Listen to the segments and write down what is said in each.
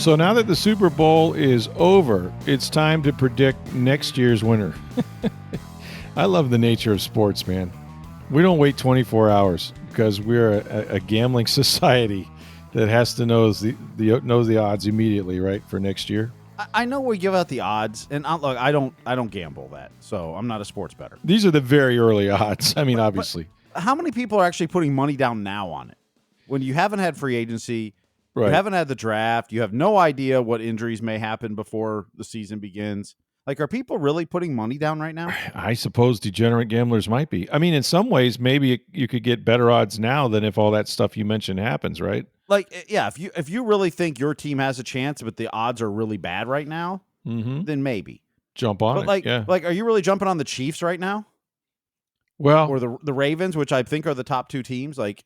So now that the Super Bowl is over, it's time to predict next year's winner. I love the nature of sports, man. We don't wait 24 hours because we're a gambling society that has to knows the odds immediately, right, for next year. I know we give out the odds, and look, I don't gamble that, so I'm not a sports bettor. These are the very early odds. I mean, obviously. But how many people are actually putting money down now on it? When you haven't had free agency, Right. you haven't had the draft, you have no idea what injuries may happen before the season begins. Like, are people really putting money down right now? I suppose degenerate gamblers might be. I mean, in some ways, maybe you could get better odds now than if all that stuff you mentioned happens, right? Like, yeah, if you really think your team has a chance, but the odds are really bad right now, then maybe jump on but it. Like, are you really jumping on the Chiefs right now? Well, or the Ravens, which I think are the top two teams? Like,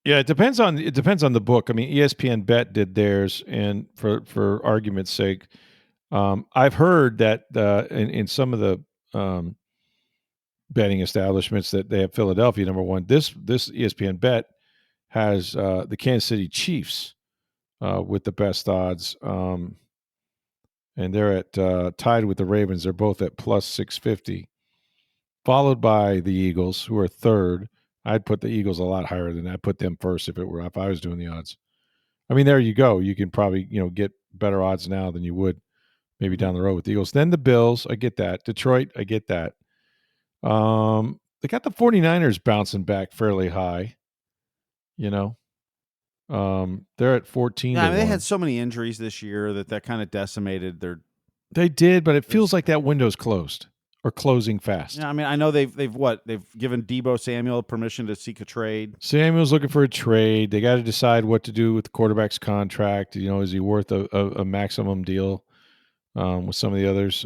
yeah, it depends on the book. I mean, ESPN Bet did theirs, and for argument's sake, I've heard that in some of the betting establishments that they have Philadelphia number one. This ESPN Bet has the Kansas City Chiefs with the best odds, and they're at tied with the Ravens. They're both at plus 650, followed by the Eagles, who are third. I'd put the Eagles a lot higher than that. I'd put them first if I was doing the odds. I mean, there you go. You can probably get better odds now than you would maybe down the road with the Eagles. Then the Bills, I get that. Detroit, I get that. They got the 49ers bouncing back fairly high. They're at 14. Yeah, I mean, they had so many injuries this year that kind of decimated their. They did, but it feels like that window's closed or closing fast. Yeah, I mean, I know they've given Deebo Samuel permission to seek a trade. Samuel's looking for a trade. They got to decide what to do with the quarterback's contract. Is he worth a maximum deal with some of the others?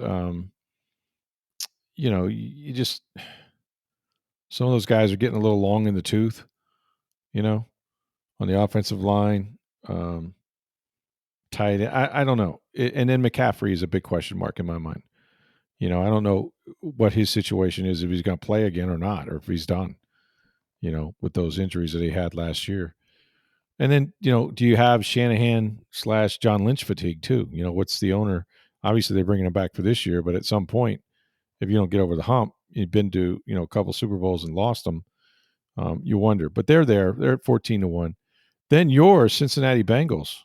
You just some of those guys are getting a little long in the tooth. On the offensive line, tight end. I don't know. And then McCaffrey is a big question mark in my mind. I don't know what his situation is, if he's going to play again or not, or if he's done, with those injuries that he had last year. And then, do you have Shanahan / John Lynch fatigue too? What's the owner? Obviously, they're bringing him back for this year, but at some point, if you don't get over the hump, you've been to, a couple Super Bowls and lost them, you wonder. But they're there. They're at 14-1. Then your Cincinnati Bengals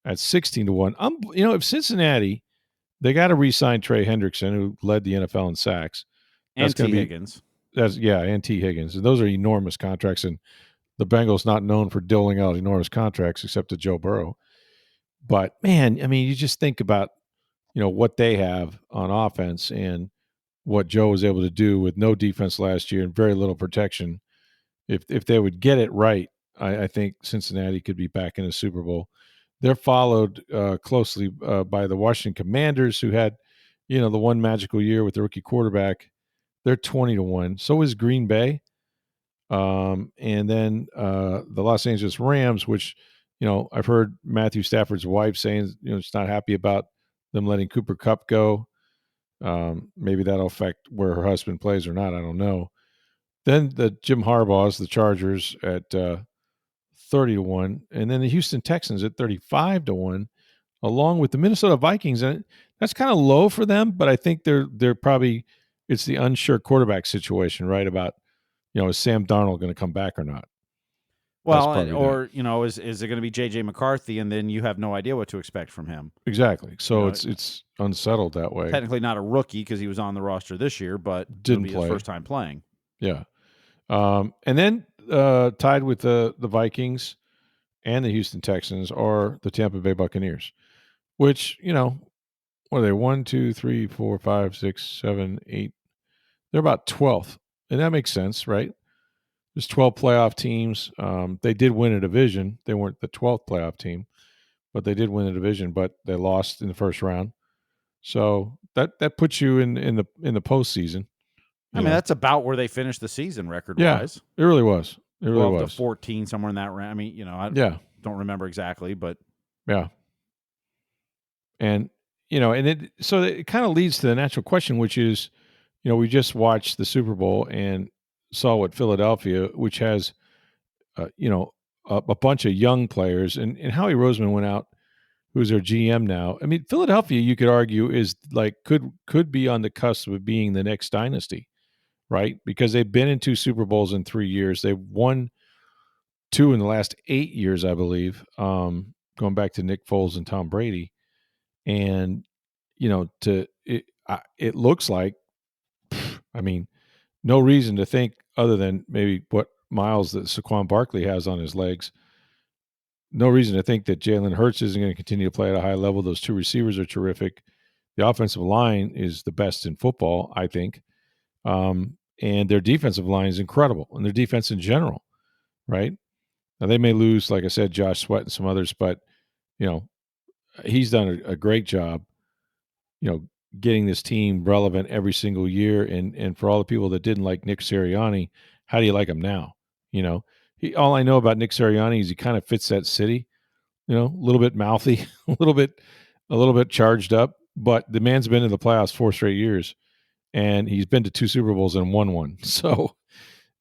at 16-1. If Cincinnati, they got to re-sign Trey Hendrickson, who led the NFL in sacks. And T. Higgins. And T. Higgins. And those are enormous contracts. And the Bengals not known for doling out enormous contracts except to Joe Burrow. But, man, I mean, you just think about, what they have on offense and what Joe was able to do with no defense last year and very little protection. If they would get it right, I think Cincinnati could be back in the Super Bowl. They're followed closely by the Washington Commanders, who had, the one magical year with the rookie quarterback. They're 20-1. So is Green Bay. And then the Los Angeles Rams, which, I've heard Matthew Stafford's wife saying, she's not happy about them letting Cooper Kupp go. Maybe that'll affect where her husband plays or not. I don't know. Then the Jim Harbaugh's, the Chargers at 30-1, and then the Houston Texans at 35-1, along with the Minnesota Vikings. And that's kind of low for them, but I think they're probably, it's the unsure quarterback situation, right? About, is Sam Darnold going to come back or not? Well, or is it going to be J.J. McCarthy, and then you have no idea what to expect from him? Exactly. So it's unsettled that way. Technically not a rookie because he was on the roster this year, but didn't be play. His first time playing. Yeah. And then tied with the Vikings and the Houston Texans are the Tampa Bay Buccaneers, which, what are they? 1, 2, 3, 4, 5, 6, 7, 8. They're about 12th. And that makes sense, right? There's 12 playoff teams. They did win a division. They weren't the 12th playoff team, but they did win a division, but they lost in the first round. So that puts you in the postseason. I mean, that's about where they finished the season record-wise. Yeah, it really was. It really was. To 14, somewhere in that range. I mean, I don't remember exactly, but yeah. And so it kind of leads to the natural question, which is, we just watched the Super Bowl and saw what Philadelphia, which has, a bunch of young players, and Howie Roseman went out who's their GM now. I mean, Philadelphia, you could argue, is like could be on the cusp of being the next dynasty, right? Because they've been in 2 Super Bowls in 3 years. They've won 2 in the last 8 years, I believe, going back to Nick Foles and Tom Brady. And, it looks like, I mean, no reason to think other than maybe what miles that Saquon Barkley has on his legs. No reason to think that Jalen Hurts isn't going to continue to play at a high level. Those 2 receivers are terrific. The offensive line is the best in football, I think. And their defensive line is incredible, and their defense in general, right? Now they may lose, like I said, Josh Sweat and some others, but you know he's done a great job, getting this team relevant every single year. And for all the people that didn't like Nick Sirianni, how do you like him now? All I know about Nick Sirianni is he kind of fits that city. A little bit mouthy, a little bit charged up, but the man's been in the playoffs 4 straight years, and he's been to 2 Super Bowls and won one. So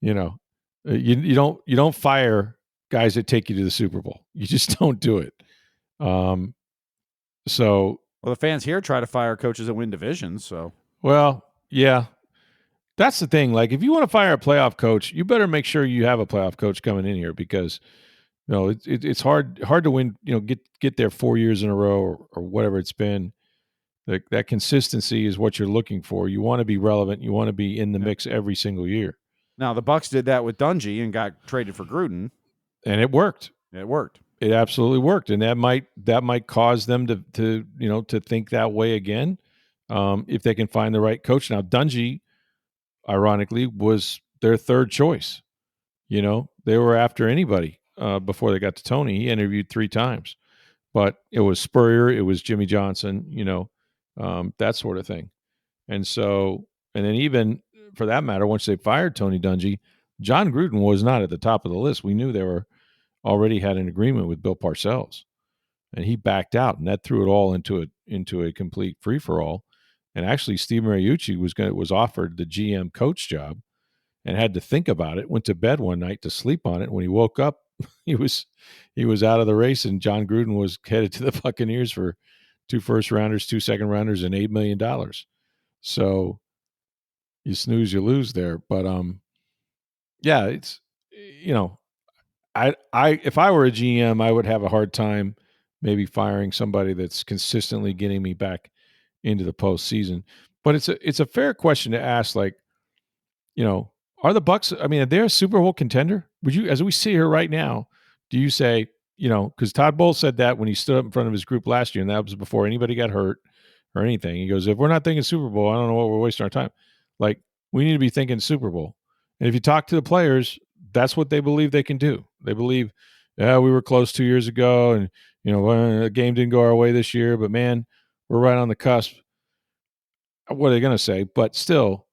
you know, you don't fire guys that take you to the Super Bowl. You just don't do it. Um, so Well, the fans here try to fire coaches that win divisions. So, well, yeah, that's the thing. Like, if you want to fire a playoff coach, you better make sure you have a playoff coach coming in here because it's hard to win. Get there 4 years in a row or whatever it's been. That consistency is what you're looking for. You want to be relevant. You want to be in the mix every single year. now the Bucs did that with Dungy and got traded for Gruden. And it worked. It worked. It absolutely worked, and that might cause them to think that way again, if they can find the right coach. Now, Dungy, ironically, was their third choice. They were after anybody before they got to Tony. He interviewed 3 times, but it was Spurrier, it was Jimmy Johnson, that sort of thing. And so, and then even for that matter, once they fired Tony Dungy, John Gruden was not at the top of the list. We knew they were already had an agreement with Bill Parcells, and he backed out, and that threw it all into a complete free for all. And actually, Steve Mariucci was offered the GM coach job, and had to think about it. Went to bed one night to sleep on it. When he woke up, he was out of the race, and John Gruden was headed to the Buccaneers for 2 first-rounders, 2 second-rounders, and $8 million. So you snooze, you lose there. But yeah, it's I if I were a GM, I would have a hard time maybe firing somebody that's consistently getting me back into the postseason. But it's a fair question to ask. Like, are the Bucks? I mean, are they a Super Bowl contender? Would you, as we see here right now, do you say, because Todd Bowles said that when he stood up in front of his group last year, and that was before anybody got hurt or anything. He goes, if we're not thinking Super Bowl, I don't know what we're wasting our time. Like, we need to be thinking Super Bowl. And if you talk to the players, that's what they believe they can do. They believe, yeah, we were close 2 years ago, and the game didn't go our way this year, but man, we're right on the cusp. What are they going to say? But still,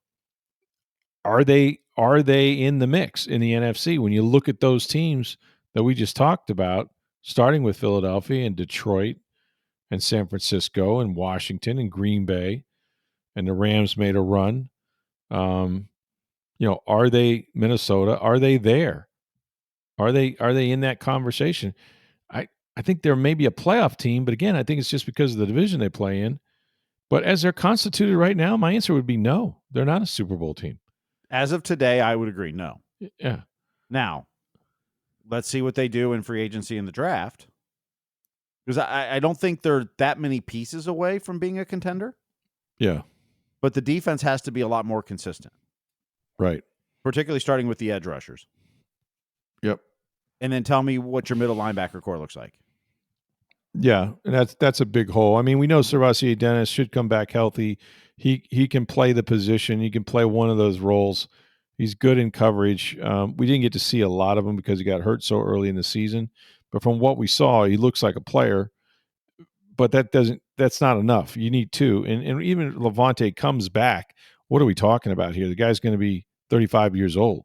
are they in the mix in the NFC? When you look at those teams that we just talked about, starting with Philadelphia and Detroit and San Francisco and Washington and Green Bay, and the Rams made a run. Are they Minnesota? Are they there? Are they in that conversation? I think they're maybe a playoff team, but again, I think it's just because of the division they play in. But as they're constituted right now, my answer would be no. They're not a Super Bowl team. As of today, I would agree no. Yeah. Now, let's see what they do in free agency and the draft. Because I don't think they're that many pieces away from being a contender. Yeah. But the defense has to be a lot more consistent. Right. Particularly starting with the edge rushers. Yep. And then tell me what your middle linebacker core looks like. Yeah, and that's a big hole. I mean, we know Servassier Dennis should come back healthy. He can play the position. He can play one of those roles. He's good in coverage. We didn't get to see a lot of him because he got hurt so early in the season. But from what we saw, he looks like a player. But that's not enough. You need 2. And even if Levante comes back, what are we talking about here? The guy's going to be 35 years old,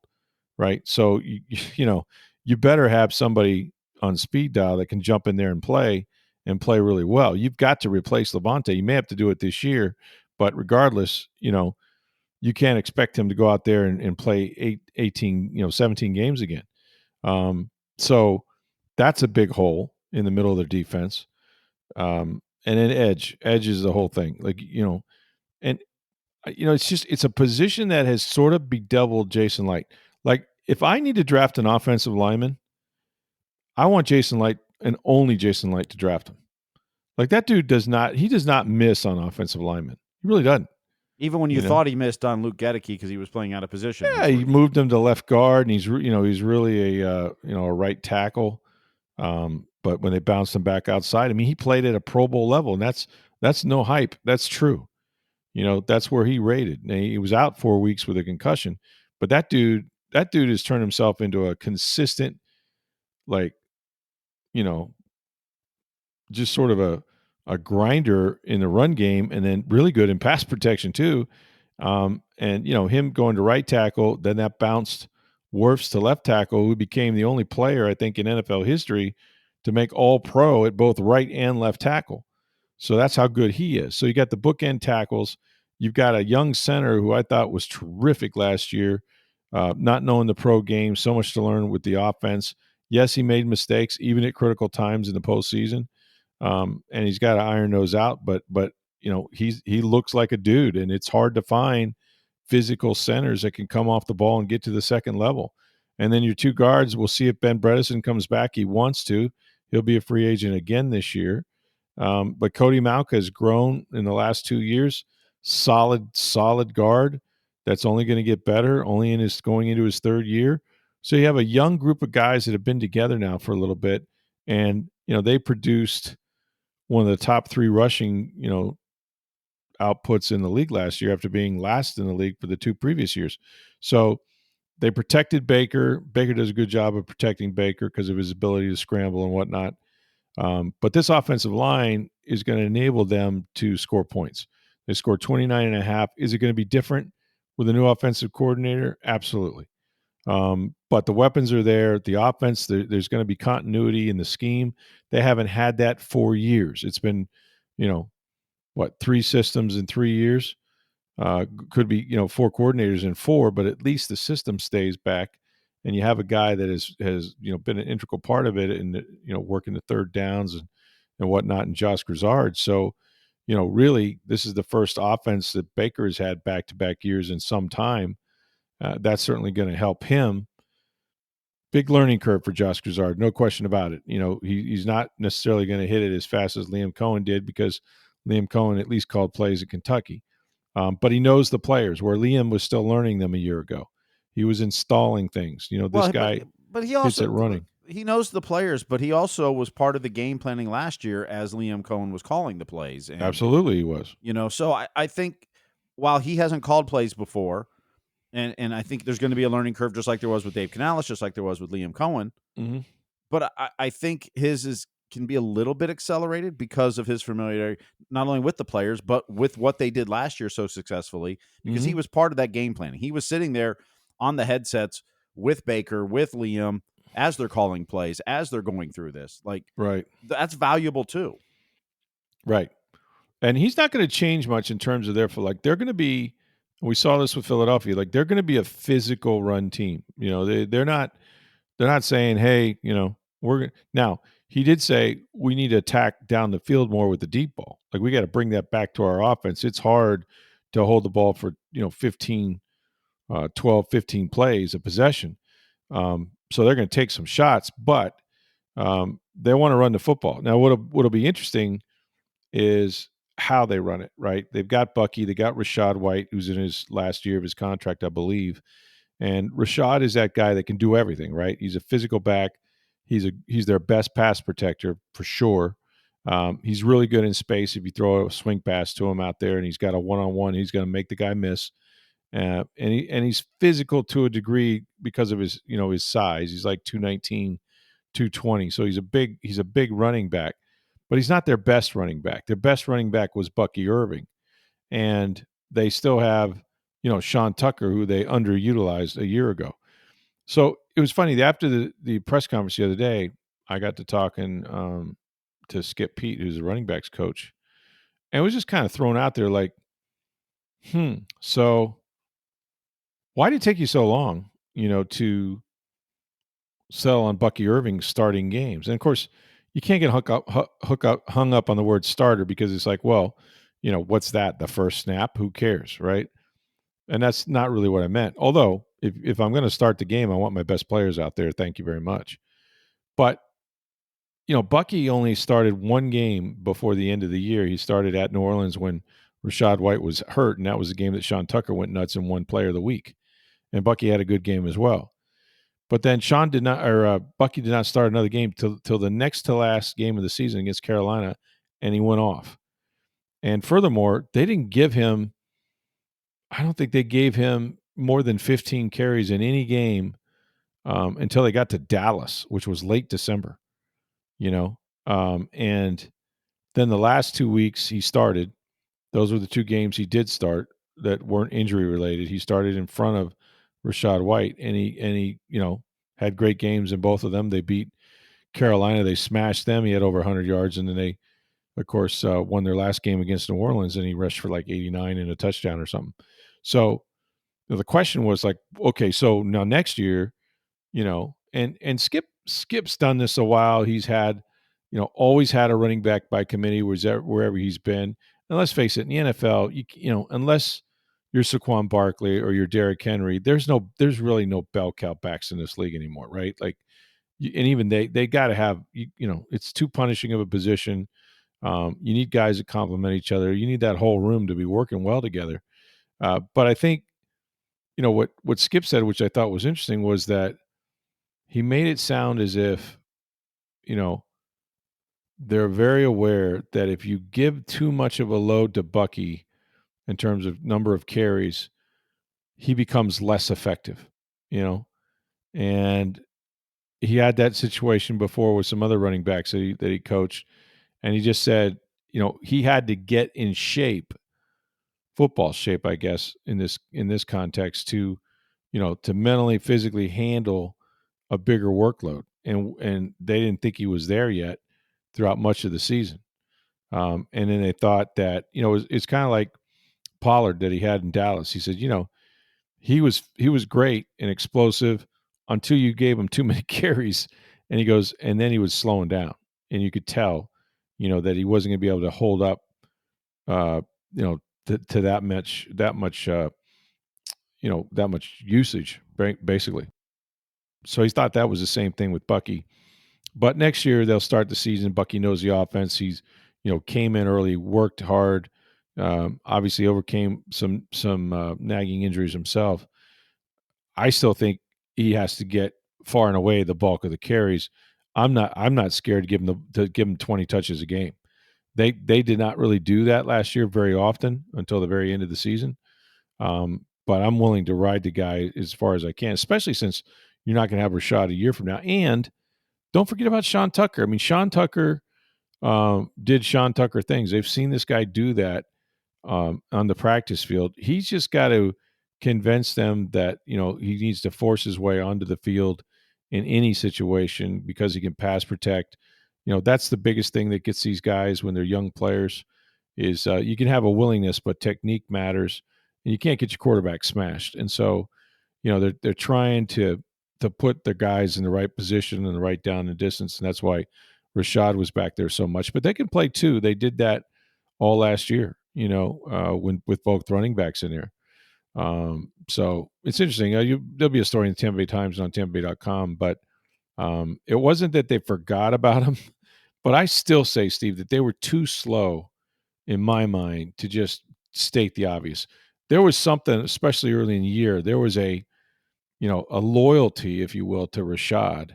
right? So you better have somebody on speed dial that can jump in there and play really well. You've got to replace Levante. You may have to do it this year, but regardless, you can't expect him to go out there and play 17 games again. So that's a big hole in the middle of their defense. And then edge. Edge is the whole thing. And it's a position that has sort of bedeviled Jason Light. Like, if I need to draft an offensive lineman, I want Jason Light and only Jason Light to draft him. Like, that dude does not miss on offensive linemen. He really doesn't. Even when you You know? thought he missed on Luke Gedeke because he was playing out of position Yeah, his he rookie moved year. him to left guard, and he's really a right tackle. But when they bounced him back outside, I mean, he played at a Pro Bowl level, and that's no hype. That's true. That's where he rated. Now, he was out 4 weeks with a concussion, but that dude has turned himself into a consistent, like, you know, just sort of a grinder in the run game, and then really good in pass protection too. And him going to right tackle, then that bounced Wirfs to left tackle, who became the only player, I think, in NFL history to make all pro at both right and left tackle. So that's how good he is. So you got the bookend tackles. You've got a young center who I thought was terrific last year, not knowing the pro game, so much to learn with the offense. Yes, he made mistakes, even at critical times in the postseason, and he's got to iron those out. But he looks like a dude, and it's hard to find physical centers that can come off the ball and get to the second level. And then your two guards, we'll see if Ben Bredesen comes back. He wants to. He'll be a free agent again this year. But Cody Malka has grown in the last 2 years. Solid guard that's only going to get better, only going into his third year. So you have a young group of guys that have been together now for a little bit, and they produced one of the top 3 rushing, outputs in the league last year after being last in the league for the 2 previous years. So they protected Baker. Baker does a good job of protecting Baker because of his ability to scramble and whatnot. But this offensive line is going to enable them to score points. They scored 29 and a half. Is it going to be different with a new offensive coordinator? Absolutely. But the weapons are there. The offense, there's going to be continuity in the scheme. They haven't had that for years. It's been, 3 systems in 3 years? Could be, 4 coordinators in 4, but at least the system stays back. And you have a guy that has been an integral part of it, and working the third downs and whatnot, and Josh Grizzard. So, really, this is the first offense that Baker has had back-to-back years in some time. That's certainly going to help him. Big learning curve for Josh Grizzard, no question about it. He's not necessarily going to hit it as fast as Liam Cohen did, because Liam Cohen at least called plays at Kentucky. But he knows the players, where Liam was still learning them a year ago. He was installing things. This Well, guy but he hits also it running. he knows the players, but he also was part of the game planning last year as Liam Cohen was calling the plays. And Absolutely, he was. so I think while he hasn't called plays before, and I think there's going to be a learning curve, just like there was with Dave Canales, just like there was with Liam Cohen. Mm-hmm. But I think his can be a little bit accelerated because of his familiarity, not only with the players, but with what they did last year so successfully, because he was part of that game planning. He was sitting there on the headsets with Baker, with Liam, as they're calling plays, as they're going through this. Like, Right. that's valuable too. Right. And he's not going to change much in terms of they're going to be. We saw this with Philadelphia. Like, they're going to be a physical run team. They're not saying, hey, we're going now. He did say we need to attack down the field more with the deep ball. Like, we got to bring that back to our offense. It's hard to hold the ball for 15, 12, 15 plays of possession. So they're going to take some shots, but they want to run the football. Now, what'll be interesting is how they run it, right? They've got Bucky, they got Rashad White, who's in his last year of his contract, I believe. And Rashad is that guy that can do everything, right? He's a physical back. He's their best pass protector for sure. He's really good in space. If you throw a swing pass to him out there and he's got a one-on-one, he's going to make the guy miss. And he's physical to a degree because of his size. He's like 219, 220. So he's a big running back, but he's not their best running back. Their best running back was Bucky Irving, and they still have Sean Tucker, who they underutilized a year ago. So it was funny, after the press conference the other day, I got to talking to Skip Pete, who's the running backs coach, and it was just kind of thrown out there like, so why did it take you so long, to sell on Bucky Irving starting games? And of course, you can't get hung up on the word starter because it's like, well, what's that? The first snap? Who cares, right? And that's not really what I meant. Although, if I'm going to start the game, I want my best players out there. Thank you very much. But Bucky only started one game before the end of the year. He started at New Orleans when Rashad White was hurt, and that was the game that Sean Tucker went nuts and won Player of the Week. And Bucky had a good game as well. But then Bucky did not start another game till the next to last game of the season against Carolina, and he went off. And furthermore, they didn't give him. I don't think they gave him more than 15 carries in any game until they got to Dallas, which was late December. And then the last 2 weeks he started. Those were the two games he did start that weren't injury related. He started in front of Rashad White, and he had great games in both of them. They beat Carolina. They smashed them. He had over 100 yards, and then they, of course, won their last game against New Orleans, and he rushed for like 89 and a touchdown or something. So the question was like, okay, so now next year, and Skip's done this a while. He's had, always had a running back by committee wherever he's been. And let's face it, in the NFL, unless you're Saquon Barkley or you're Derrick Henry, there's really no bell cow backs in this league anymore, right? Like, and even they got to have, it's too punishing of a position. You need guys that complement each other. You need that whole room to be working well together. But I think, what Skip said, which I thought was interesting, was that he made it sound as if, they're very aware that if you give too much of a load to Bucky in terms of number of carries, he becomes less effective, and he had that situation before with some other running backs that he coached, and he just said, he had to get in shape, football shape, I guess, in this context to mentally, physically handle a bigger workload, and they didn't think he was there yet throughout much of the season. And then they thought that it's kind of like Pollard that he had in Dallas. He said, he was great and explosive until you gave him too many carries, and he goes, and then he was slowing down, and you could tell, that he wasn't going to be able to hold up, uh, to that much usage, basically. So he thought that was the same thing with Bucky. But next year they'll start the season. Bucky knows the offense. He's, came in early, worked hard, obviously overcame some nagging injuries himself. I still think he has to get far and away the bulk of the carries. I'm not scared to give him 20 touches a game. They did not really do that last year very often until the very end of the season. But I'm willing to ride the guy as far as I can, especially since you're not going to have Rashad a year from now. And don't forget about Sean Tucker. I mean, Sean Tucker did Sean Tucker things. They've seen this guy do that on the practice field. He's just got to convince them that he needs to force his way onto the field in any situation because he can pass protect. That's the biggest thing that gets these guys when they're young players is you can have a willingness, but technique matters, and you can't get your quarterback smashed. And so they're trying to put their guys in the right position and the right down and distance, and that's why Rashad was back there so much. But they can play too. They did that all last year, when with both running backs in there. So it's interesting. There'll be a story in the Tampa Bay Times and on TampaBay.com, but it wasn't that they forgot about him, but I still say, Steve, that they were too slow in my mind to just state the obvious. There was something, especially early in the year, there was a loyalty, if you will, to Rashad,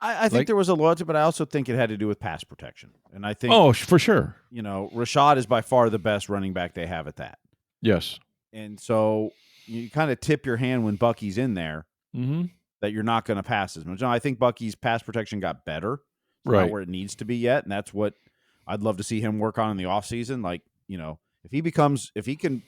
I think like, there was a loyalty, but I also think it had to do with pass protection. And I think, oh, for sure. Rashad is by far the best running back they have at that. Yes. And so you kind of tip your hand when Bucky's in there Mm-hmm. that you're not going to pass as much. Now, I think Bucky's pass protection got better. It's Right. not where it needs to be yet. And that's what I'd love to see him work on in the offseason. Like, if he can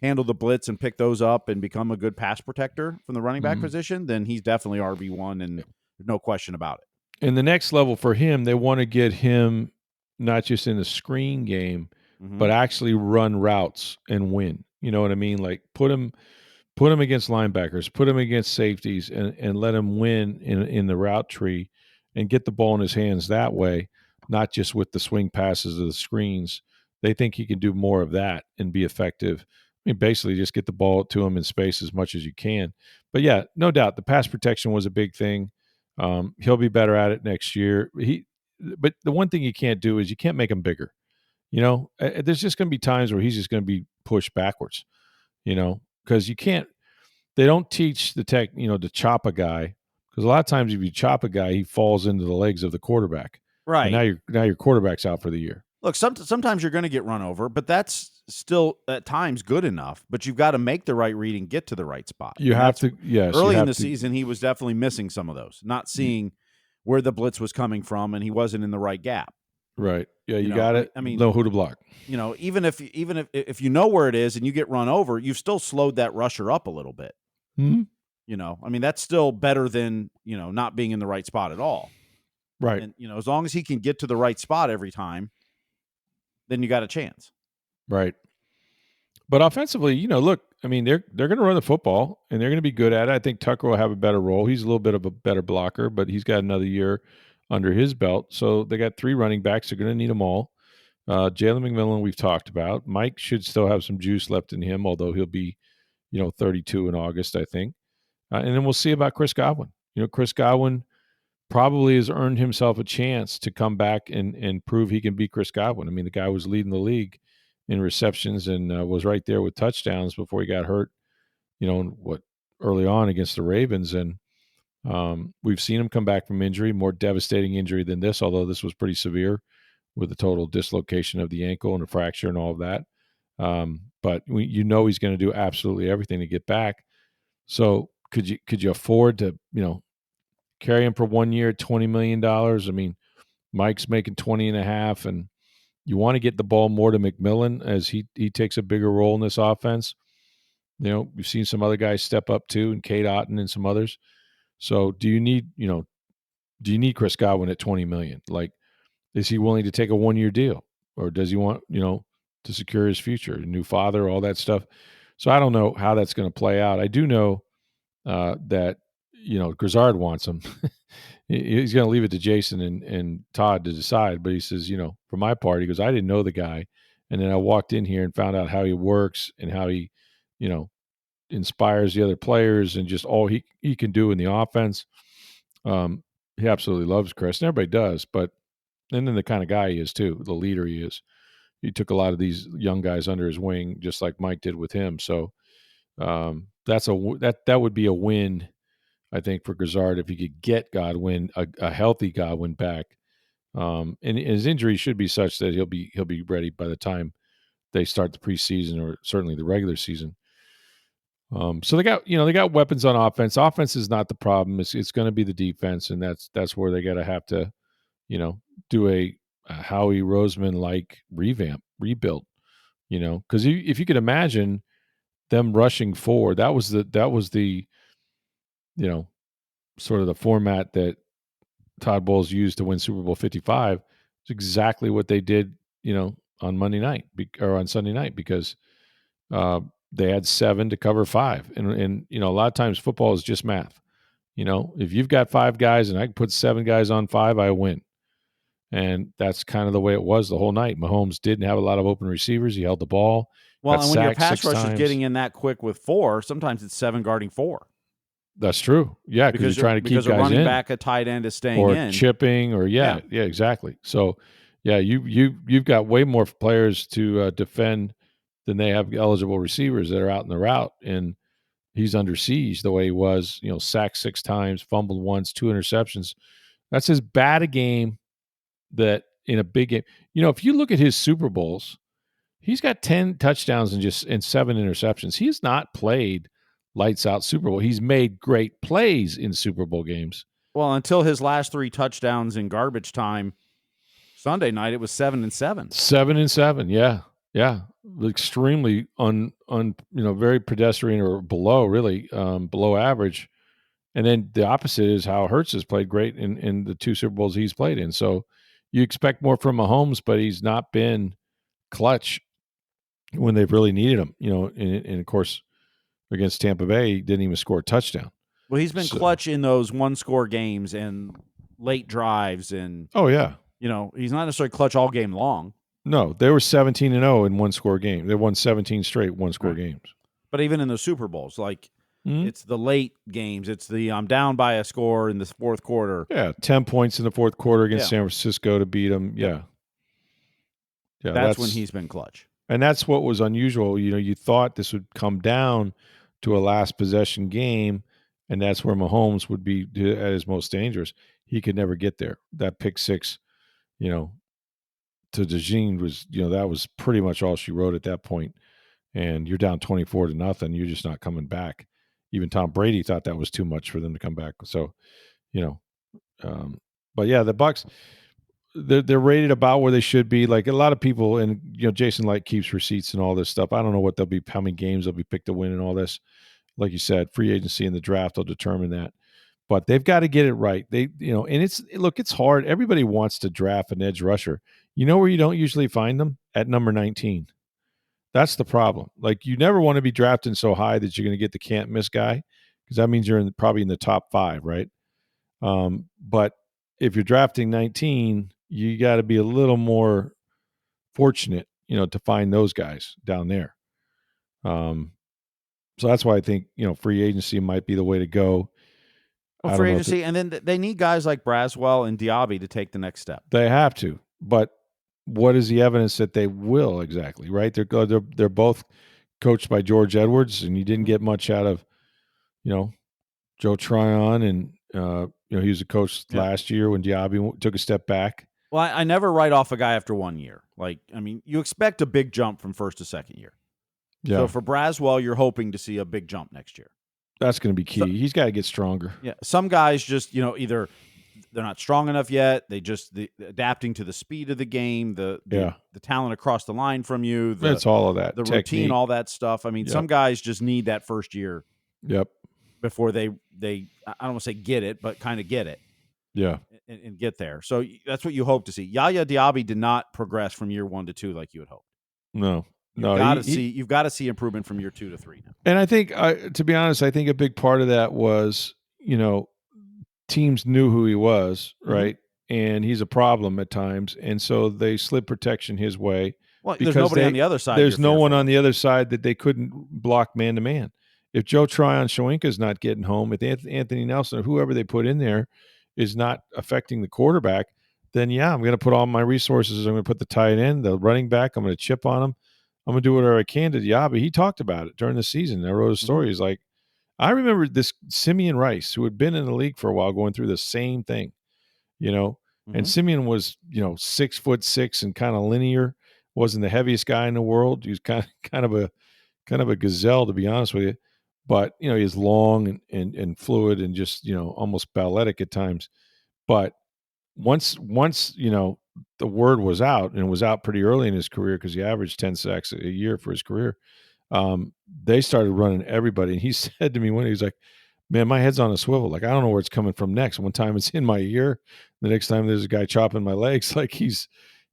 handle the blitz and pick those up and become a good pass protector from the running back position, then he's definitely RB1 and there's no question about it. And the next level for him, they want to get him not just in the screen game, but actually run routes and win. You know what I mean? Like put him against linebackers, put him against safeties, and let him win in the route tree, and get the ball in his hands that way, not just with the swing passes or the screens. They think he can do more of that and be effective. I mean, basically, just get the ball to him in space as much as you can. But yeah, no doubt, the pass protection was a big thing. He'll be better at it next year. But the one thing you can't do is you can't make him bigger. There's just going to be times where he's just going to be pushed backwards. Because you can't. They don't teach the tech, to chop a guy, because a lot of times if you chop a guy, he falls into the legs of the quarterback, and Right. now your quarterback's out for the year. Look, sometimes you're going to get run over, but that's still at times good enough. But you've got to make the right read and get to the right spot. You And have that's to, yes, you early in have the to. season, he was definitely missing some of those, not seeing where the blitz was coming from, and he wasn't in the right gap. Right. Yeah, you got it. I mean, know who to block. even if you know where it is and you get run over, you've still slowed that rusher up a little bit. Mm-hmm. I mean, that's still better than not being in the right spot at all. Right. And as long as he can get to the right spot every time, then you got a chance. Right. But offensively, look, I mean, they're going to run the football and they're going to be good at it. I think Tucker will have a better role. He's a little bit of a better blocker, but he's got another year under his belt. So they got 3 running backs. They're going to need them all. Jalen McMillan, we've talked about. Mike should still have some juice left in him, although he'll be, 32 in August, I think. And then we'll see about Chris Godwin. Chris Godwin probably has earned himself a chance to come back and prove he can be Chris Godwin. I mean, the guy was leading the league in receptions and was right there with touchdowns before he got hurt, early on against the Ravens. And we've seen him come back from injury, more devastating injury than this, although this was pretty severe with a total dislocation of the ankle and a fracture and all of that. But he's going to do absolutely everything to get back. So could you afford to, carry him for 1 year, $20 million? I mean, Mike's making 20 and a half, and you want to get the ball more to McMillan as he takes a bigger role in this offense. We've seen some other guys step up too, and Kate Otten and some others. So do you need Chris Godwin at 20 million? Like, is he willing to take a 1 year deal, or does he want, to secure his future, a new father, all that stuff? So I don't know how that's going to play out. I do know that, Grizzard wants him. He's going to leave it to Jason and Todd to decide. But he says, for my part, he goes, I didn't know the guy. And then I walked in here and found out how he works and how he, inspires the other players and just all he can do in the offense. He absolutely loves Chris, and everybody does. But and then the kind of guy he is too, the leader he is. He took a lot of these young guys under his wing, just like Mike did with him. So that would be a win, I think, for Grizzard if he could get Godwin, a healthy Godwin back. And his injury should be such that he'll be ready by the time they start the preseason or certainly the regular season. So they got weapons on offense. Offense is not the problem. It's going to be the defense, and that's where they got to have to, do a Howie Roseman like rebuild. Because if you could imagine them rushing forward, that was the sort of the format that Todd Bowles used to win Super Bowl 55. It's exactly what they did, on Monday night or on Sunday night, because they had 7 to cover 5. And a lot of times football is just math. If you've got 5 guys and I can put 7 guys on 5, I win. And that's kind of the way it was the whole night. Mahomes didn't have a lot of open receivers. He held the ball. Well, and when your pass rush times. is getting in that quick with 4, sometimes it's 7 guarding 4. That's true. Yeah, because you're trying to keep guys in. Because a running back, a tight end is staying in. Or chipping, or yeah, exactly. So, yeah, you've got way more players to defend than they have eligible receivers that are out in the route. And he's under siege the way he was, sacked 6 times, fumbled once, 2 interceptions. That's as bad a game that in a big game. If you look at his Super Bowls, he's got 10 touchdowns and 7 interceptions. He's not played lights out Super Bowl. He's made great plays in Super Bowl games. Well, until his last 3 touchdowns in garbage time Sunday night, it was 7-7. 7-7, yeah. Yeah. Extremely very pedestrian or below, really, below average. And then the opposite is how Hurts has played great in the 2 Super Bowls he's played in. So you expect more from Mahomes, but he's not been clutch when they've really needed him. And of course, against Tampa Bay, he didn't even score a touchdown. Well, he's been clutch in those 1-score games, and late drives and Oh yeah. he's not necessarily clutch all game long. No, they were 17-0 in one-score game. They won 17 straight one-score Right. games. But even in the Super Bowls, like Mhm. it's the late games. It's the I'm down by a score in the fourth quarter. Yeah, 10 points in the fourth quarter against Yeah. San Francisco to beat them. Yep. Yeah. Yeah, That's when he's been clutch. and that's what was unusual. You thought this would come down to a last possession game, and that's where Mahomes would be at his most dangerous. He could never get there. That pick six, you know, to DeJean was, that was pretty much all she wrote at that point. And you're down 24-0. You're just not coming back. Even Tom Brady thought that was too much for them to come back. So, you know, but yeah, the Bucks, they're rated about where they should be. Like a lot of people, and Jason Light keeps receipts and all this stuff. I don't know what they'll be, how many games they'll be picked to win and all this. Like you said, free agency and the draft will determine that. But they've got to get it right. And it's hard. Everybody wants to draft an edge rusher. You know where you don't usually find them? At number 19. That's the problem. Like you never want to be drafting so high that you're going to get the can't miss guy, because that means you're probably in the top 5, right? But if you're drafting 19, you got to be a little more fortunate, to find those guys down there. So that's why I think, free agency might be the way to go. Well, I don't free know. agency, and then they need guys like Braswell and Diaby to take the next step. They have to, but what is the evidence that they will exactly? Right? They're both coached by George Edwards, and you didn't get much out of, Joe Tryon, and he was a coach last year when Diaby took a step back. Well, I never write off a guy after 1 year. Like, I mean, you expect a big jump from first to second year. Yeah. So for Braswell, you're hoping to see a big jump next year. That's going to be key. So, he's got to get stronger. Yeah. Some guys just, either they're not strong enough yet. They just adapting to the speed of the game, the talent across the line from you. It's all of that. The technique. routine, all that stuff. I mean, some guys just need that first year. Yep. Before they I don't want to say get it, but kind of get it. Yeah. And get there. So that's what you hope to see. Yaya Diaby did not progress from year 1 to 2 like you had hoped. No. You've got to see improvement from year 2 to 3 now. And I think, to be honest, I think a big part of that was, teams knew who he was, right? Mm-hmm. And he's a problem at times, and so they slid protection his way. Well, there's nobody on the other side. There's no one on the other side that they couldn't block man to man. If Joe Tryon Shoyinka's not getting home, if Anthony Nelson or whoever they put in there is not affecting the quarterback, then I'm going to put all my resources. I'm going to put the tight end, the running back. I'm going to chip on him. I'm going to do whatever I can to Diaby. He talked about it during the season. I wrote a story. Mm-hmm. He's like, I remember this Simeon Rice, who had been in the league for a while, going through the same thing, Mm-hmm. And Simeon was, 6'6" and kind of linear. Wasn't the heaviest guy in the world. He was kind of a gazelle, to be honest with you. But, he's long and fluid and just, almost balletic at times. But once, the word was out, and it was out pretty early in his career because he averaged 10 sacks a year for his career, they started running everybody. And he said to me he was like, man, my head's on a swivel. Like, I don't know where it's coming from next. One time it's in my ear. The next time there's a guy chopping my legs. Like he's,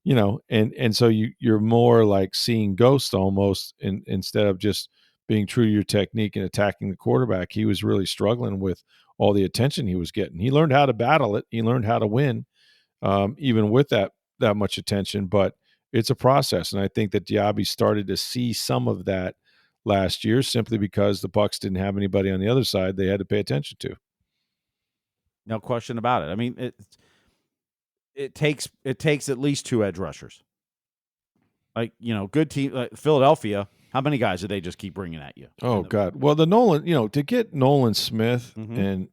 and so you're more like seeing ghosts almost instead of just being true to your technique and attacking the quarterback. He was really struggling with all the attention he was getting. He learned how to battle it. He learned how to win, even with that much attention. But it's a process, and I think that Diaby started to see some of that last year simply because the Bucs didn't have anybody on the other side they had to pay attention to. No question about it. I mean, it takes at least 2 edge rushers. Like, good team like Philadelphia. How many guys did they just keep bringing at you? Oh God! Well, the Nolan, to get Nolan Smith mm-hmm. and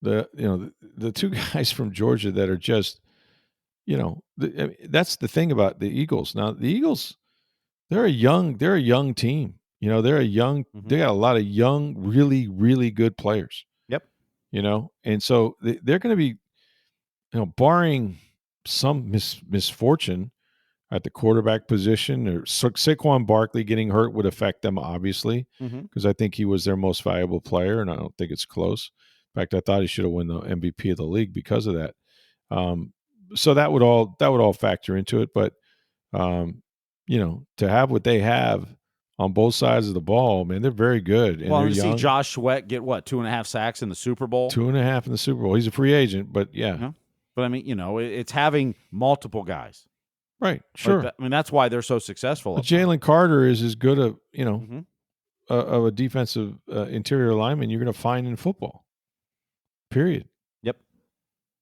the 2 guys from Georgia that are just, that's the thing about the Eagles. Now the Eagles, they're a young team. They're a young. Mm-hmm. They got a lot of young, really, really good players. Yep. And so they're going to be, barring some misfortune at the quarterback position, or Saquon Barkley getting hurt would affect them, obviously, because I think he was their most valuable player, and I don't think it's close. In fact, I thought he should have won the MVP of the league because of that. So that would all factor into it. But, to have what they have on both sides of the ball, man. They're very good, and Well, they're and to see young. Josh Sweat get 2.5 sacks in the Super Bowl. 2.5 in the Super Bowl. He's a free agent, but yeah. Yeah. But I mean, it's having multiple guys. Right, Like sure. that. I mean, that's why they're so successful But up front. Jalen Carter is as good Mhm. of a defensive interior lineman you're going to find in football. Period. Yep.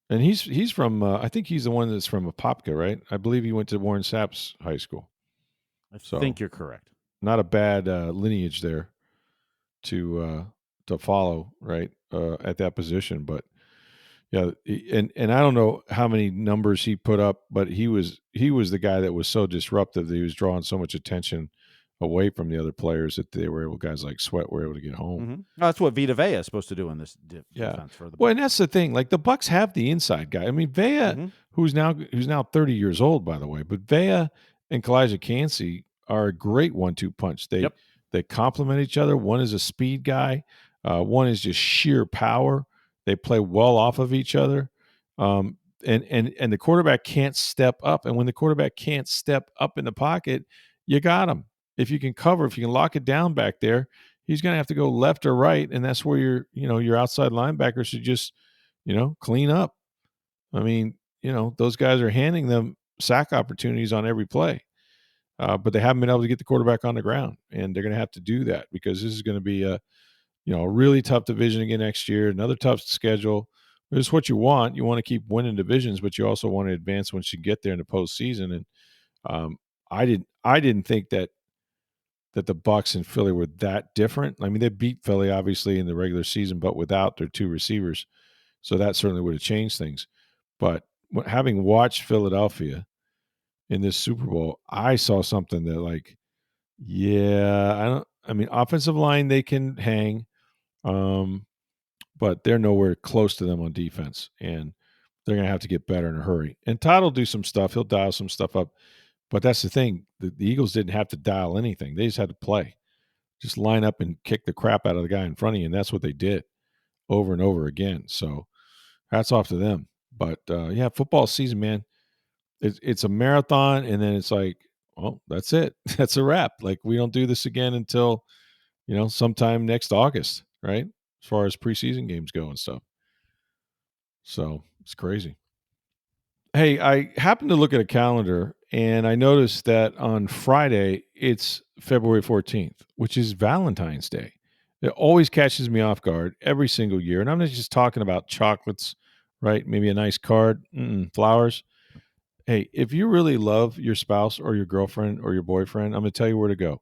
And he's from I think he's the one that's from Apopka, right? I believe he went to Warren Sapp's high school. I So think you're correct. not a bad lineage there to follow, right? At that position, but yeah, and I don't know how many numbers he put up, but he was the guy that was so disruptive that he was drawing so much attention away from the other players that they were able, guys like Sweat were able to get home. Mm-hmm. That's what Vita Vea is supposed to do in this Yeah. defense for the Well, Bucs. and that's the thing. Like the Bucks have the inside guy. I mean, Vea, Mm-hmm. who's now 30 years old, by the way, but Vea and Kalijah Cansey are a great 1-2 punch. They Yep. they complement each other. One is a speed guy. One is just sheer power. They play well off of each other. And the quarterback can't step up. And when the quarterback can't step up in the pocket, you got him. If you can cover, if you can lock it down back there, he's going to have to go left or right, and that's where your outside linebacker should just clean up. I mean, those guys are handing them sack opportunities on every play, but they haven't been able to get the quarterback on the ground, and they're going to have to do that because this is going to be a really tough division again next year, another tough schedule. It's what you want. You want to keep winning divisions, but you also want to advance once you get there in the postseason. And I didn't think that the Bucks and Philly were that different. I mean, they beat Philly obviously in the regular season, but without their two receivers, so that certainly would have changed things. But having watched Philadelphia in this Super Bowl, I saw something that, like, yeah, I don't. I mean, offensive line they can hang, but they're nowhere close to them on defense, and they're going to have to get better in a hurry. And Todd will do some stuff; he'll dial some stuff up. But that's the thing: the Eagles didn't have to dial anything; they just had to play. Just line up and kick the crap out of the guy in front of you, and that's what they did over and over again. So hats off to them. But yeah, football season, man, it's a marathon, and then it's like, well, that's it. That's a wrap. Like we don't do this again until sometime next August, right? As far as preseason games go and stuff. So it's crazy. Hey, I happened to look at a calendar and I noticed that on Friday it's February 14th, which is Valentine's Day. It always catches me off guard every single year. And I'm not just talking about chocolates, right? Maybe a nice card, flowers. Hey, if you really love your spouse or your girlfriend or your boyfriend, I'm going to tell you where to go.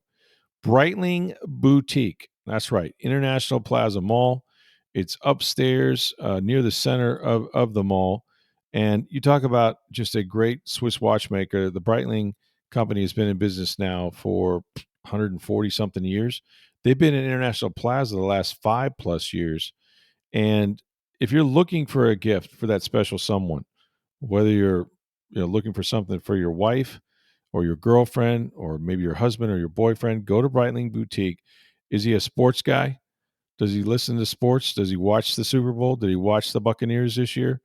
Breitling Boutique. That's right. International Plaza Mall. It's upstairs near the center of the mall. And you talk about just a great Swiss watchmaker. The Breitling company has been in business now for 140 something years. They've been in International Plaza the last 5+ years. And if you're looking for a gift for that special someone, whether you're looking for something for your wife or your girlfriend or maybe your husband or your boyfriend, go to Breitling Boutique. Is he a sports guy? Does he listen to sports? Does he watch the Super Bowl? Did he watch the Buccaneers this year?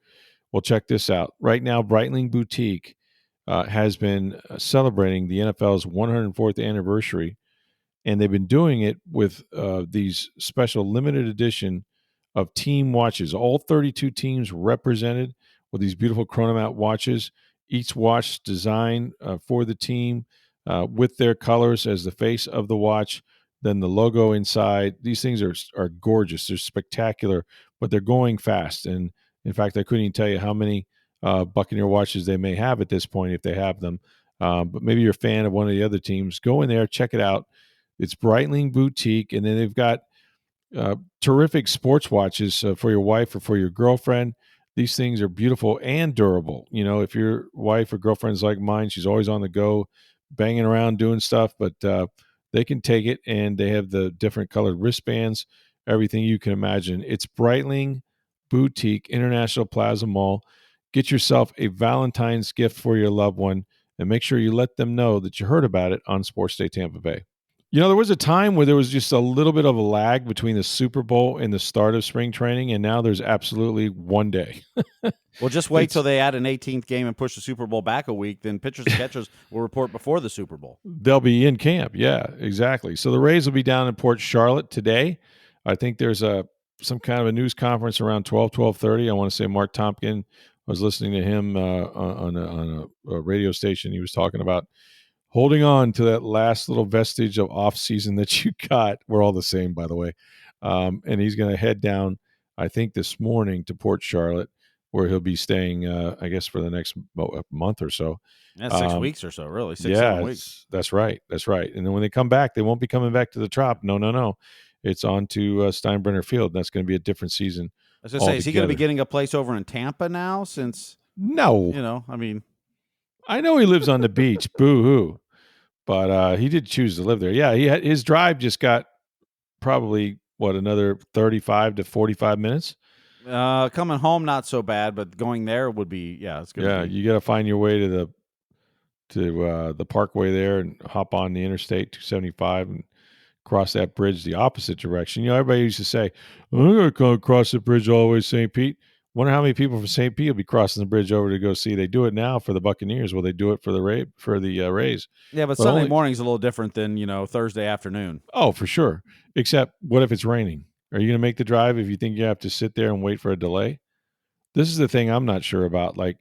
Well, check this out. Right now, Breitling Boutique has been celebrating the NFL's 104th anniversary, and they've been doing it with these special limited edition of team watches. All 32 teams represented with these beautiful chronomat watches. Each watch designed for the team with their colors as the face of the watch. Then the logo inside. These things are gorgeous. They're spectacular, but they're going fast. And in fact, I couldn't even tell you how many Buccaneer watches they may have at this point if they have them. But maybe you're a fan of one of the other teams. Go in there, check it out. It's Breitling Boutique, and then they've got terrific sports watches for your wife or for your girlfriend. These things are beautiful and durable. If your wife or girlfriend's like mine, she's always on the go, banging around doing stuff, but they can take it, and they have the different colored wristbands, everything you can imagine. It's Breitling Boutique, International Plaza Mall. Get yourself a Valentine's gift for your loved one, and make sure you let them know that you heard about it on Sports Day Tampa Bay. There was a time where there was just a little bit of a lag between the Super Bowl and the start of spring training, and now there's absolutely one day. Well, just wait till It's they add an 18th game and push the Super Bowl back a week. Then pitchers and catchers will report before the Super Bowl. They'll be in camp. Yeah, exactly. So the Rays will be down in Port Charlotte today. I think there's some kind of a news conference around 12:30. I want to say Mark Tompkin. I was listening to him on a radio station. He was talking about holding on to that last little vestige of off season that you got. We're all the same, by the way. And he's going to head down, I think, this morning to Port Charlotte, where he'll be staying, I guess, for the next month or so. That's 6 weeks or so, really. Six, Yeah, 7 weeks. that's right. That's right. And then when they come back, they won't be coming back to the Trop. No, no, no. It's on to Steinbrenner Field. That's going to be a different season I was going to say, is he going to be altogether. getting a place over in Tampa now? Since, No, I mean, I know he lives on the beach. Boo hoo. But he did choose to live there. Yeah, his drive just got probably another 35 to 45 minutes. coming home, not so bad, but going there would be, it's going to Yeah, be. you got to find your way to the parkway there and hop on the interstate 275 and cross that bridge the opposite direction. Everybody used to say, "I'm going to cross the bridge all the way to St. Pete." Wonder how many people from St. Pete will be crossing the bridge over to go see. They do it now for the Buccaneers. Will they do it for the Rays? Yeah, but But Sunday only morning's a little different than, Thursday afternoon. for sure. Except, what if it's raining? Are you going to make the drive if you think you have to sit there and wait for a delay? This is the thing I'm not sure about. Like,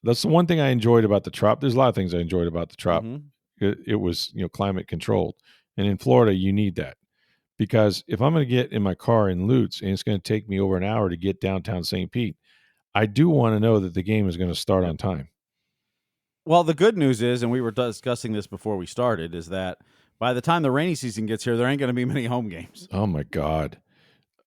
that's the one thing I enjoyed about the Trop. There's a lot of things I enjoyed about the Trop. Mm-hmm. It was climate controlled, and in Florida you need that, because if I'm going to get in my car in Lutz and it's going to take me over an hour to get downtown St. Pete, I do want to know that the game is going to start Yep. on time. Well, the good news is, and we were discussing this before we started, is that by the time the rainy season gets here, there ain't going to be many home games. Oh my God.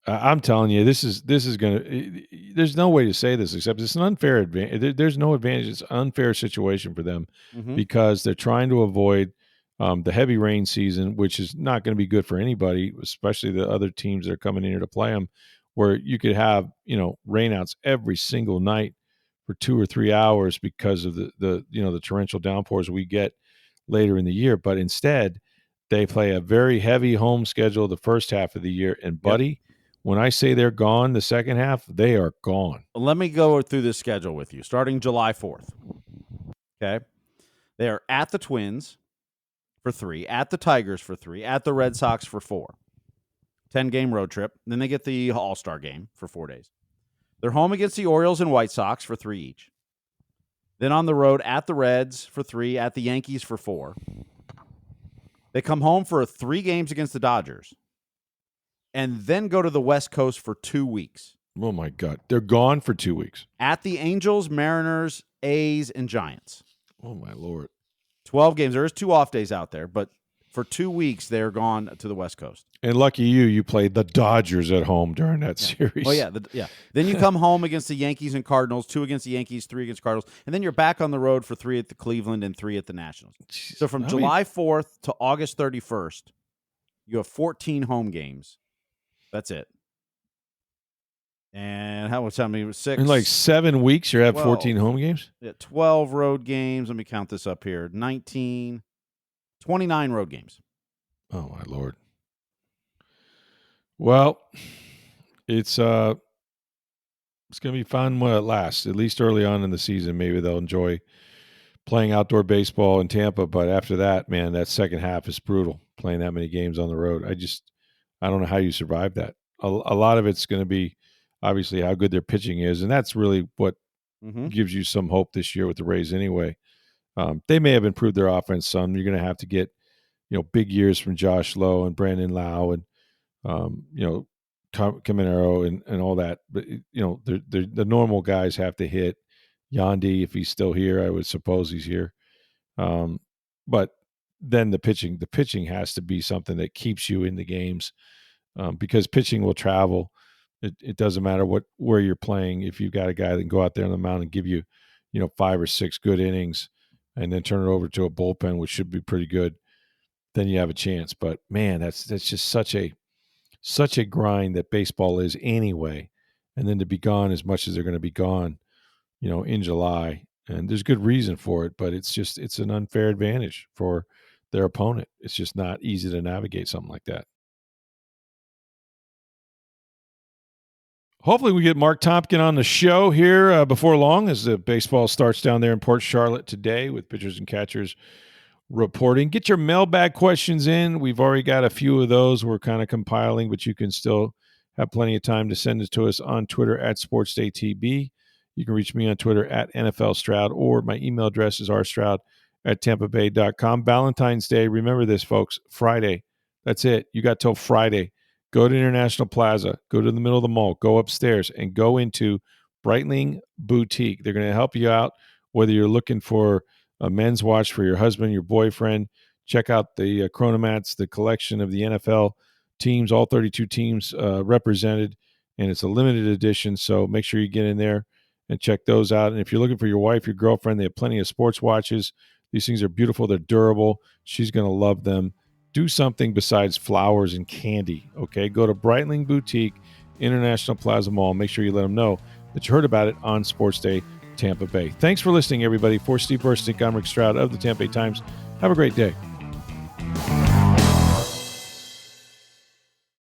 I'm telling you, this is going to. There's no way to say this except it's an unfair advantage. There's no advantage. It's an unfair situation for them Mm-hmm. because they're trying to avoid the heavy rain season, which is not going to be good for anybody, especially the other teams that are coming in here to play them, where you could have rainouts every single night for 2 or 3 hours because of the torrential downpours we get later in the year. But instead, they play a very heavy home schedule the first half of the year, and Yep. buddy. When I say they're gone the second half, they are gone. Let me go through this schedule with you, starting July 4th. Okay. They are at the Twins for 3, at the Tigers for 3, at the Red Sox for 4. 10-game road trip. Then they get the All-Star game for 4 days. They're home against the Orioles and White Sox for 3 each. Then on the road at the Reds for 3, at the Yankees for 4. They come home for 3 games against the Dodgers, and then go to the West Coast for 2 weeks. Oh my God. They're gone for 2 weeks. At the Angels, Mariners, A's, and Giants. Oh my Lord. 12 games. There is 2 off days out there, but for 2 weeks, they're gone to the West Coast. And lucky you played the Dodgers at home during that series. Oh, yeah. Then you come home against the Yankees and Cardinals, 2 against the Yankees, 3 against Cardinals, and then you're back on the road for 3 at the Cleveland and 3 at the Nationals. So from July 4th to August 31st, you have 14 home games. That's it. And how much time? 6. In like 7 weeks, you have 12. 14 home games? Yeah, 12 road games. Let me count this up here. 29 road games. Oh my Lord. Well, it's going to be fun while it lasts, at least early on in the season. Maybe they'll enjoy playing outdoor baseball in Tampa, but after that, man, that second half is brutal, playing that many games on the road. I don't know how you survive that. A lot of it's going to be obviously how good their pitching is, and that's really what gives you some hope this year with the Rays anyway. They may have improved their offense some. You're going to have to get, big years from Josh Lowe and Brandon Lau and, Caminero and all that. But, the normal guys have to hit. Yandy, if he's still here, I would suppose he's here. But then the pitching has to be something that keeps you in the games, because pitching will travel. It doesn't matter where you're playing. If you've got a guy that can go out there on the mound and give you, 5 or 6 good innings, and then turn it over to a bullpen, which should be pretty good, then you have a chance. But man, that's just such a grind that baseball is anyway. And then to be gone as much as they're going to be gone, in July, and there's good reason for it, but it's an unfair advantage for their opponent. It's just not easy to navigate something like that. Hopefully we get Mark Tompkin on the show here before long, as the baseball starts down there in Port Charlotte today with pitchers and catchers reporting. Get your mailbag questions in. We've already got a few of those we're kind of compiling, but you can still have plenty of time to send it to us on Twitter at SportsDayTB. You can reach me on Twitter at NFL Stroud, or my email address is rstroud@tampabay.com. Valentine's Day, remember this, folks, Friday. That's it. You got till Friday. Go to International Plaza, go to the middle of the mall, go upstairs, and go into Breitling Boutique. They're going to help you out, whether you're looking for a men's watch for your husband, your boyfriend. Check out the Chronomats, the collection of the NFL teams, all 32 teams represented, and it's a limited edition, so make sure you get in there and check those out. And if you're looking for your wife, your girlfriend, they have plenty of sports watches. These things are beautiful. They're durable. She's going to love them. Do something besides flowers and candy, okay? Go to Breitling Boutique, International Plaza Mall. Make sure you let them know that you heard about it on Sports Day Tampa Bay. Thanks for listening, everybody. For Steve Versnick, I'm Rick Stroud of the Tampa Bay Times. Have a great day.